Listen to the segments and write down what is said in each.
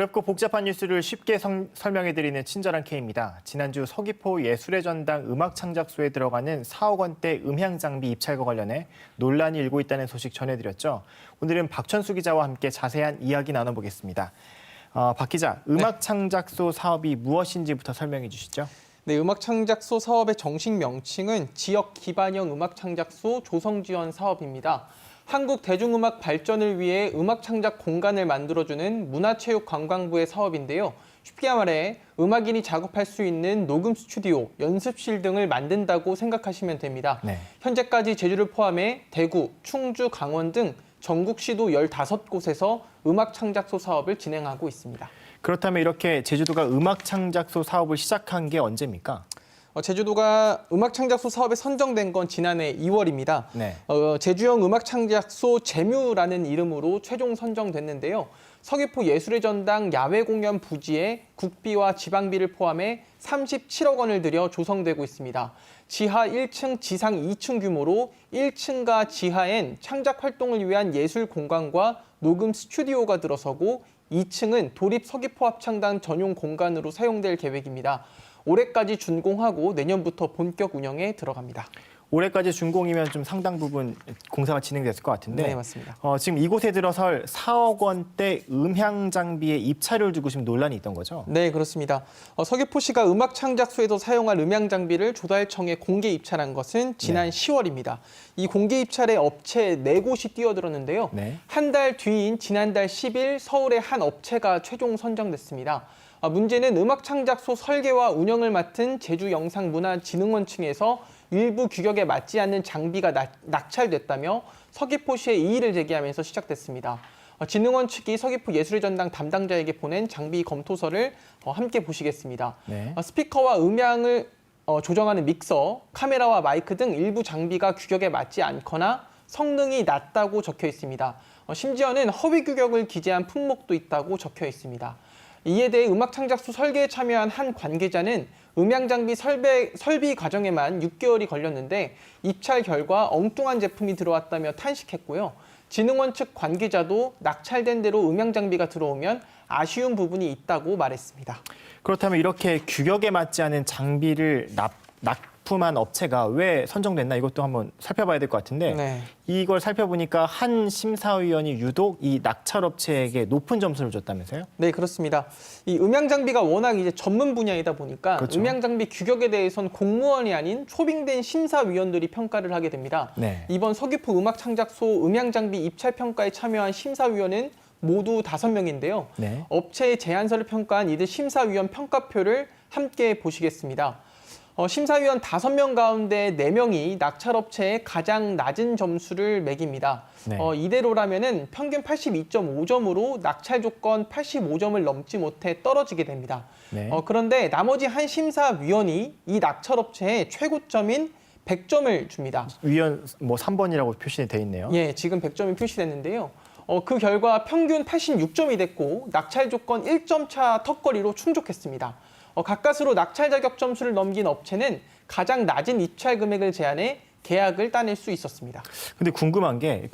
어렵고 복잡한 뉴스를 쉽게 설명해드리는 친절한 K입니다. 지난주 서귀포 예술의 전당 음악창작소에 들어가는 4억 원대 음향 장비 입찰과 관련해 논란이 일고 있다는 소식 전해드렸죠. 오늘은 박천수 기자와 함께 자세한 이야기 나눠보겠습니다. 박 기자, 음악창작소 사업이 무엇인지부터 설명해 주시죠. 네, 음악창작소 사업의 정식 명칭은 지역 기반형 음악창작소 조성지원 사업입니다. 한국 대중음악 발전을 위해 음악창작 공간을 만들어주는 문화체육관광부의 사업인데요. 쉽게 말해 음악인이 작업할 수 있는 녹음 스튜디오, 연습실 등을 만든다고 생각하시면 됩니다. 네. 현재까지 제주를 포함해 대구, 충주, 강원 등 전국 시도 15곳에서 음악창작소 사업을 진행하고 있습니다. 그렇다면 이렇게 제주도가 음악창작소 사업을 시작한 게 언제입니까? 제주도가 음악창작소 사업에 선정된 건 지난해 2월입니다. 네. 제주형 음악창작소 제뮤라는 이름으로 최종 선정됐는데요. 서귀포 예술의 전당 야외 공연 부지에 국비와 지방비를 포함해 37억 원을 들여 조성되고 있습니다. 지하 1층, 지상 2층 규모로 1층과 지하엔 창작 활동을 위한 예술 공간과 녹음 스튜디오가 들어서고 2층은 도립 서귀포 합창단 전용 공간으로 사용될 계획입니다. 올해까지 준공하고 내년부터 본격 운영에 들어갑니다. 올해까지 준공이면 좀 상당 부분 공사가 진행됐을 것 같은데. 네, 맞습니다. 지금 이곳에 들어설 4억 원대 음향 장비의 입찰을 두고 지금 논란이 있던 거죠? 네, 그렇습니다. 서귀포시가 음악창작소에서 사용할 음향 장비를 조달청에 공개 입찰한 것은 지난 10월입니다. 이 공개 입찰에 업체 4곳이 뛰어들었는데요. 네. 한 달 뒤인 지난달 10일 서울의 한 업체가 최종 선정됐습니다. 문제는 음악창작소 설계와 운영을 맡은 제주영상문화진흥원 층에서 일부 규격에 맞지 않는 장비가 낙찰됐다며 서귀포시에 이의를 제기하면서 시작됐습니다. 진흥원 측이 서귀포 예술의 전당 담당자에게 보낸 장비 검토서를 함께 보시겠습니다. 네. 스피커와 음향을 조정하는 믹서, 카메라와 마이크 등 일부 장비가 규격에 맞지 않거나 성능이 낮다고 적혀 있습니다. 심지어는 허위 규격을 기재한 품목도 있다고 적혀 있습니다. 이에 대해 음악창작소 설계에 참여한 한 관계자는 음향 장비 설비 과정에만 6개월이 걸렸는데 입찰 결과 엉뚱한 제품이 들어왔다며 탄식했고요. 진흥원 측 관계자도 낙찰된 대로 음향 장비가 들어오면 아쉬운 부분이 있다고 말했습니다. 그렇다면 이렇게 규격에 맞지 않은 장비를 납품한 업체가 왜 선정됐나 이것도 한번 살펴봐야 될 것 같은데 네. 이걸 살펴보니까 한 심사위원이 유독 이 낙찰 업체에게 높은 점수를 줬다면서요? 네, 그렇습니다. 이 음향 장비가 워낙 이제 전문 분야이다 보니까 그렇죠. 음향 장비 규격에 대해선 공무원이 아닌 초빙된 심사위원들이 평가를 하게 됩니다. 네. 이번 서귀포 음악창작소 음향 장비 입찰 평가에 참여한 심사위원은 모두 5명인데요. 네. 업체의 제안서를 평가한 이들 심사위원 평가표를 함께 보시겠습니다. 심사위원 5명 가운데 4명이 낙찰업체의 가장 낮은 점수를 매깁니다. 네. 이대로라면은 평균 82.5점으로 낙찰 조건 85점을 넘지 못해 떨어지게 됩니다. 네. 그런데 나머지 한 심사위원이 이 낙찰업체의 최고점인 100점을 줍니다. 위원 3번이라고 표시돼 있네요. 예, 지금 100점이 표시됐는데요. 그 결과 평균 86점이 됐고 낙찰 조건 1점 차 턱걸이로 충족했습니다. 가까스로 낙찰 자격 점수를 넘긴 업체는 가장 낮은 입찰 금액을 제안해 계약을 따낼 수 있었습니다. 근데 궁금한 게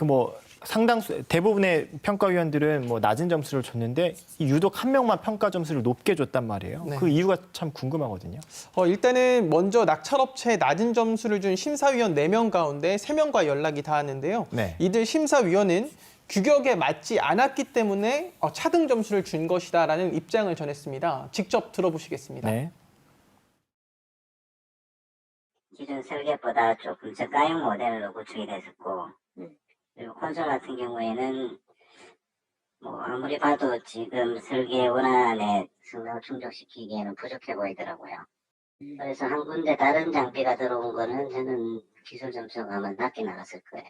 상당수 대부분의 평가위원들은 낮은 점수를 줬는데 유독 한 명만 평가 점수를 높게 줬단 말이에요. 네. 그 이유가 참 궁금하거든요. 일단은 먼저 낙찰업체에 낮은 점수를 준 심사위원 4명 가운데 3명과 연락이 닿았는데요. 네. 이들 심사위원은 규격에 맞지 않았기 때문에 차등 점수를 준 것이다라는 입장을 전했습니다. 직접 들어보시겠습니다. 네. 기존 설계보다 조금 저가형 모델로 구축이 됐었고, 그리고 콘솔 같은 경우에는 아무리 봐도 지금 설계 원안의 성능을 충족시키기에는 부족해 보이더라고요. 그래서 한 군데 다른 장비가 들어온 거는 저는 기술 점수가 아마 낮게 나갔을 거예요.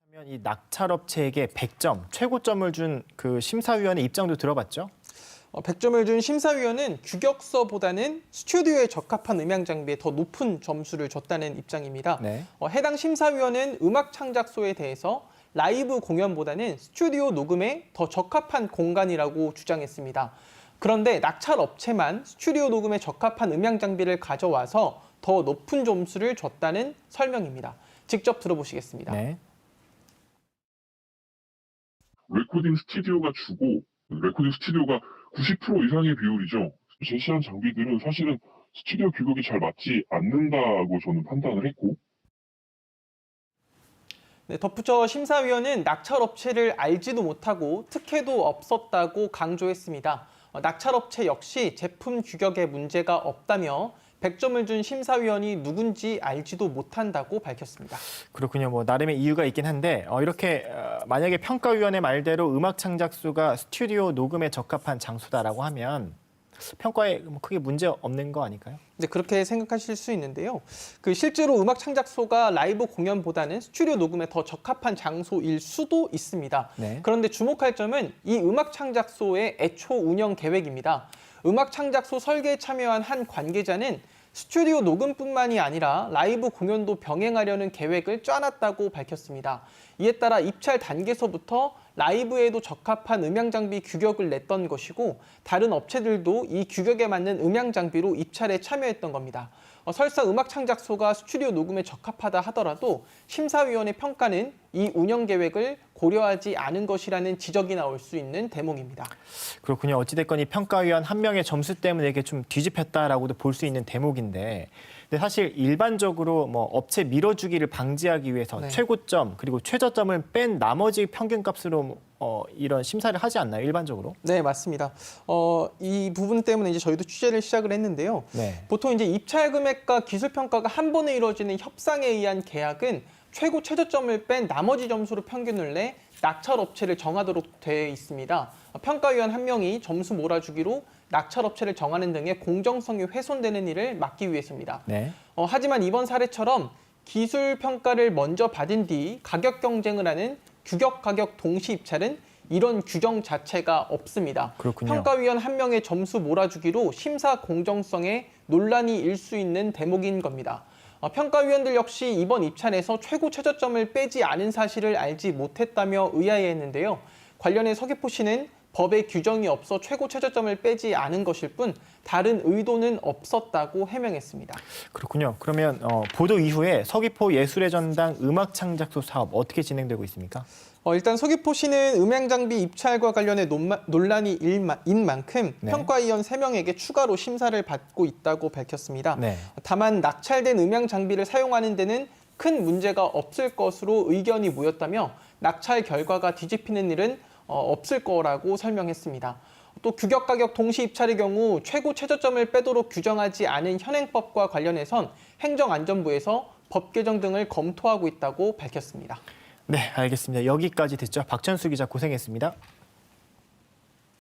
그러면 이 낙찰 업체에게 100점, 최고점을 준 그 심사위원의 입장도 들어봤죠? 100점을 준 심사위원은 규격서보다는 스튜디오에 적합한 음향 장비에 더 높은 점수를 줬다는 입장입니다. 네. 해당 심사위원은 음악 창작소에 대해서 라이브 공연보다는 스튜디오 녹음에 더 적합한 공간이라고 주장했습니다. 그런데 낙찰 업체만 스튜디오 녹음에 적합한 음향 장비를 가져와서 더 높은 점수를 줬다는 설명입니다. 직접 들어보시겠습니다. 네. 레코딩 스튜디오가 주고 레코딩 스튜디오가 90% 이상의 비율이죠. 제시한 장비들은 사실은 스튜디오 규격이 잘 맞지 않는다고 저는 판단을 했고, 네, 덧붙여 심사위원은 낙찰업체를 알지도 못하고 특혜도 없었다고 강조했습니다. 낙찰업체 역시 제품 규격에 문제가 없다며 100점을 준 심사위원이 누군지 알지도 못한다고 밝혔습니다. 그렇군요. 뭐 나름의 이유가 있긴 한데 이렇게 만약에 평가위원회 말대로 음악 창작소가 스튜디오 녹음에 적합한 장소다라고 하면 평가에 뭐 크게 문제 없는 거 아닐까요? 이제 그렇게 생각하실 수 있는데요. 실제로 음악 창작소가 라이브 공연보다는 스튜디오 녹음에 더 적합한 장소일 수도 있습니다. 네. 그런데 주목할 점은 이 음악 창작소의 애초 운영 계획입니다. 음악 창작소 설계에 참여한 한 관계자는 스튜디오 녹음뿐만이 아니라 라이브 공연도 병행하려는 계획을 짜놨다고 밝혔습니다. 이에 따라 입찰 단계서부터 라이브에도 적합한 음향 장비 규격을 냈던 것이고 다른 업체들도 이 규격에 맞는 음향 장비로 입찰에 참여했던 겁니다. 설사 음악 창작소가 스튜디오 녹음에 적합하다 하더라도 심사위원회 평가는 이 운영 계획을 고려하지 않은 것이라는 지적이 나올 수 있는 대목입니다. 그렇군요. 어찌됐건 이 평가위원 한 명의 점수 때문에 이게 좀 뒤집혔다라고도 볼 수 있는 대목인데, 근데 사실 일반적으로 뭐 업체 밀어주기를 방지하기 위해서 네. 최고점 그리고 최저점을 뺀 나머지 평균값으로 이런 심사를 하지 않나요? 일반적으로? 네, 맞습니다. 이 부분 때문에 이제 저희도 취재를 시작을 했는데요. 네. 보통 이제 입찰 금액과 기술 평가가 한 번에 이루어지는 협상에 의한 계약은 최고 최저점을 뺀 나머지 점수로 평균을 내 낙찰 업체를 정하도록 되어 있습니다. 평가위원 한 명이 점수 몰아주기로 낙찰 업체를 정하는 등의 공정성이 훼손되는 일을 막기 위해서입니다. 네. 하지만 이번 사례처럼 기술 평가를 먼저 받은 뒤 가격 경쟁을 하는 규격 가격 동시 입찰은 이런 규정 자체가 없습니다. 그렇군요. 평가위원 한 명의 점수 몰아주기로 심사 공정성에 논란이 일 수 있는 대목인 겁니다. 평가위원들 역시 이번 입찰에서 최고 최저점을 빼지 않은 사실을 알지 못했다며 의아해했는데요. 관련해 서귀포 시는 법에 규정이 없어 최고 최저점을 빼지 않은 것일 뿐 다른 의도는 없었다고 해명했습니다. 그렇군요. 그러면 보도 이후에 서귀포 예술의 전당 음악 창작소 사업 어떻게 진행되고 있습니까? 일단 서귀포시는 음향 장비 입찰과 관련해 논란이 인 만큼 네. 평가위원 3명에게 추가로 심사를 받고 있다고 밝혔습니다. 네. 다만 낙찰된 음향 장비를 사용하는 데는 큰 문제가 없을 것으로 의견이 모였다며 낙찰 결과가 뒤집히는 일은 없을 거라고 설명했습니다. 또 규격 가격 동시 입찰의 경우 최고 최저점을 빼도록 규정하지 않은 현행법과 관련해선 행정안전부에서 법 개정 등을 검토하고 있다고 밝혔습니다. 네, 알겠습니다. 여기까지 듣죠. 박찬수 기자 고생했습니다.